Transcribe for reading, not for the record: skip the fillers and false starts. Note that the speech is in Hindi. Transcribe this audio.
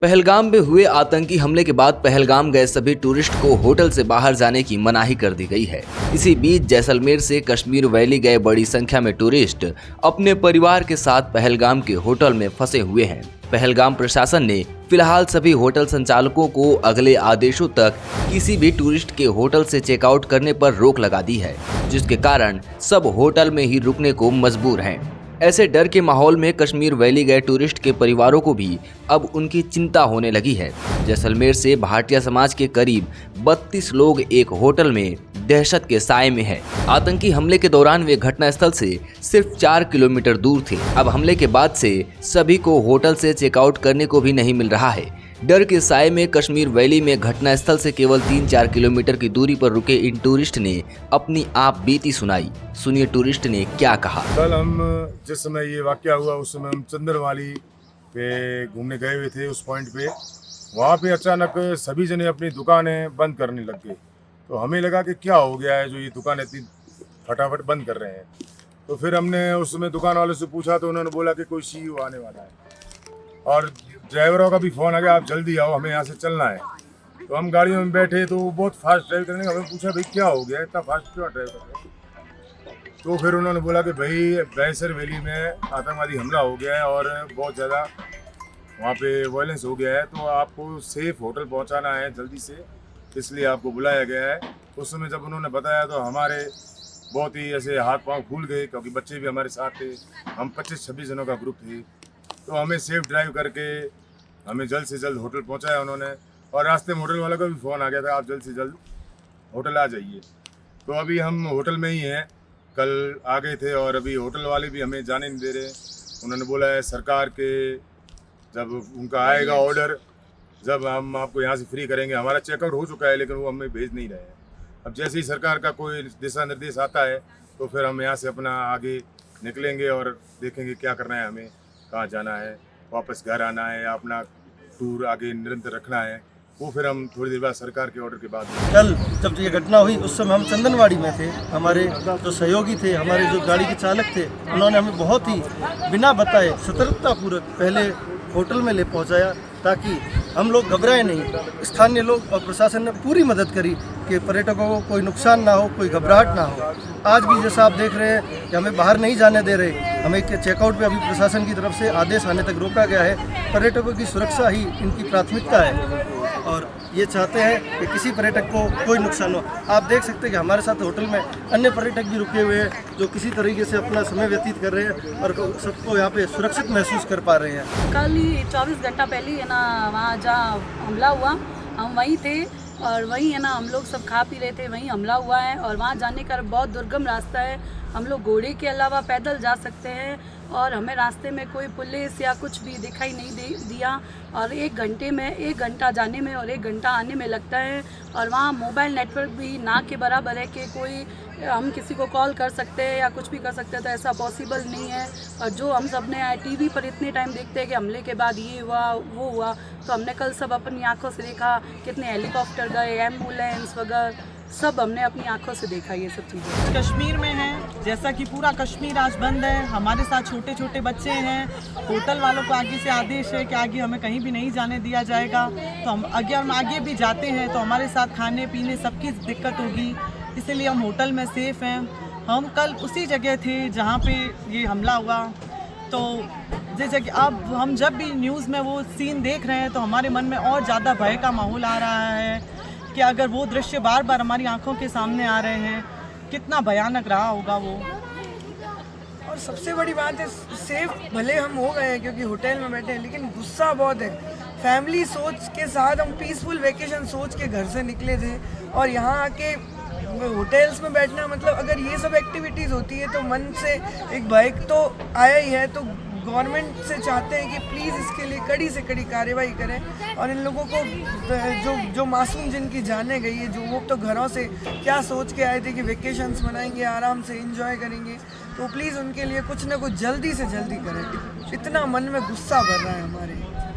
पहलगाम में हुए आतंकी हमले के बाद पहलगाम गए सभी टूरिस्ट को होटल से बाहर जाने की मनाही कर दी गई है। इसी बीच जैसलमेर से कश्मीर वैली गए बड़ी संख्या में टूरिस्ट अपने परिवार के साथ पहलगाम के होटल में फंसे हुए हैं। पहलगाम प्रशासन ने फिलहाल सभी होटल संचालकों को अगले आदेशों तक किसी भी टूरिस्ट के होटल से चेकआउट करने पर रोक लगा दी है, जिसके कारण सब होटल में ही रुकने को मजबूर हैं। ऐसे डर के माहौल में कश्मीर वैली गए टूरिस्ट के परिवारों को भी अब उनकी चिंता होने लगी है। जैसलमेर से भाटिया समाज के करीब 32 लोग एक होटल में दहशत के साए में हैं। आतंकी हमले के दौरान वे घटनास्थल से सिर्फ 4 किलोमीटर दूर थे। अब हमले के बाद से सभी को होटल से चेकआउट करने को भी नहीं मिल रहा है। डर के साए में कश्मीर वैली में घटनास्थल से केवल 3-4 किलोमीटर की दूरी पर रुके इन टूरिस्ट ने अपनी आप बीती सुनाई। सुनिए टूरिस्ट ने क्या कहा। कल हम जिस समय ये वाकया हुआ उस समय हम चंद्रवाली पे घूमने गए हुए थे। उस पॉइंट पे वहाँ पे अचानक सभी जने अपनी दुकानें बंद करने लग गए। तो हमें लगा कि क्या हो गया है जो ये दुकानें इतनी फटाफट बंद कर रहे हैं। तो फिर हमने उस समय दुकान वाले से पूछा तो उन्होंने बोला कि कोई सीईओ आने वाला है और ड्राइवरों का भी फ़ोन आ गया, आप जल्दी आओ, हमें यहाँ से चलना है। तो हम गाड़ियों में बैठे तो वो बहुत फास्ट ड्राइव करने का, हमें पूछा भाई क्या हो गया, इतना फास्ट क्यों ड्राइव कर रहे हैं। तो फिर उन्होंने बोला कि भाई बैसर वैली में आतंकवादी हमला हो गया है और बहुत ज़्यादा वहाँ पे वायलेंस हो गया है, तो आपको सेफ होटल पहुँचाना है जल्दी से, इसलिए आपको बुलाया गया है। उस समय जब उन्होंने बताया तो हमारे बहुत ही ऐसे हाथ पाँव फूल गए, क्योंकि बच्चे भी हमारे साथ थे। हम 25-26 जनों का ग्रुप थे। तो हमें सेफ ड्राइव करके हमें जल्द से जल्द होटल पहुंचाया उन्होंने। और रास्ते में होटल वाले का भी फ़ोन आ गया था, आप जल्द से जल्द होटल आ जाइए। तो अभी हम होटल में ही हैं। कल आ गए थे और अभी होटल वाले भी हमें जाने नहीं दे रहे। उन्होंने बोला है सरकार के जब उनका आएगा ऑर्डर, जब हम आपको यहाँ से फ्री करेंगे। हमारा चेकआउट हो चुका है लेकिन वो हमें भेज नहीं रहे हैं। अब जैसे ही सरकार का कोई दिशा निर्देश आता है तो फिर हम यहाँ से अपना आगे निकलेंगे और देखेंगे क्या करना है, हमें कहाँ जाना है, वापस घर आना है या अपना टूर आगे निरंतर रखना है। वो फिर हम थोड़ी देर बाद सरकार के ऑर्डर के बाद। कल जब ये घटना हुई उस समय हम चंदनवाड़ी में थे। हमारे जो सहयोगी थे, हमारे जो गाड़ी के चालक थे, उन्होंने हमें बहुत ही बिना बताए सतर्कतापूर्वक पहले होटल में ले पहुंचाया ताकि हम लोग घबराए नहीं। स्थानीय लोग और प्रशासन ने पूरी मदद करी कि पर्यटकों को कोई नुकसान ना हो, कोई घबराहट ना हो। आज भी जैसा आप देख रहे हैं कि हमें बाहर नहीं जाने दे रहे, हमें चेकआउट पे अभी प्रशासन की तरफ से आदेश आने तक रोका गया है। पर्यटकों की सुरक्षा ही इनकी प्राथमिकता है और ये चाहते हैं कि किसी पर्यटक को कोई नुकसान हो। आप देख सकते हैं कि हमारे साथ होटल में अन्य पर्यटक भी रुके हुए हैं जो किसी तरीके से अपना समय व्यतीत कर रहे हैं और सबको यहाँ पे सुरक्षित महसूस कर पा रहे हैं। कल ही 24 घंटा पहले है ना वहाँ जहाँ हमला हुआ हम वहीं थे और वहीं है ना हम लोग सब खा पी रहे थे, वहीं हमला हुआ है। और वहाँ जाने का बहुत दुर्गम रास्ता है, हम लोग घोड़े के अलावा पैदल जा सकते हैं और हमें रास्ते में कोई पुलिस या कुछ भी दिखाई नहीं दिया। और 1 घंटा जाने में और 1 घंटा आने में लगता है। और वहाँ मोबाइल नेटवर्क भी ना के बराबर है कि कोई हम किसी को कॉल कर सकते हैं या कुछ भी कर सकते हैं, तो ऐसा पॉसिबल नहीं है। और जो हम सब ने टीवी पर इतने टाइम देखते हैं कि हमले के बाद ये हुआ वो हुआ, तो हमने कल सब अपनी आंखों से देखा। कितने हेलीकॉप्टर गए, एम्बुलेंस वगैरह सब हमने अपनी आंखों से देखा ये सब चीज़ें। कश्मीर में है, जैसा कि पूरा कश्मीर आज बंद है। हमारे साथ छोटे छोटे बच्चे हैं। होटल वालों को आगे से आदेश है कि आगे हमें कहीं भी नहीं जाने दिया जाएगा। तो हम आगे भी जाते हैं तो हमारे साथ खाने पीने सबकी दिक्कत होगी, इसलिए हम होटल में सेफ़ हैं। हम कल उसी जगह थे जहाँ पे ये हमला हुआ। तो जैसे कि अब हम जब भी न्यूज़ में वो सीन देख रहे हैं तो हमारे मन में और ज़्यादा भय का माहौल आ रहा है कि अगर वो दृश्य बार बार हमारी आंखों के सामने आ रहे हैं, कितना भयानक रहा होगा वो। और सबसे बड़ी बात है सेफ भले हम हो गए हैं क्योंकि होटल में बैठे हैं, लेकिन गुस्सा बहुत है। फैमिली सोच के साथ हम पीसफुल वेकेशन सोच के घर से निकले थे और यहाँ आके होटल्स में बैठना, मतलब अगर ये सब एक्टिविटीज़ होती है तो मन से एक भय तो आया ही है। तो गवर्नमेंट से चाहते हैं कि प्लीज़ इसके लिए कड़ी से कड़ी कार्रवाई करें और इन लोगों को जो मासूम जिनकी जाने गई है, जो वो तो घरों से क्या सोच के आए थे कि वेकेशंस मनाएंगे, आराम से एंजॉय करेंगे, तो प्लीज़ उनके लिए कुछ ना कुछ जल्दी से जल्दी करें। इतना मन में गुस्सा भर रहा है हमारे।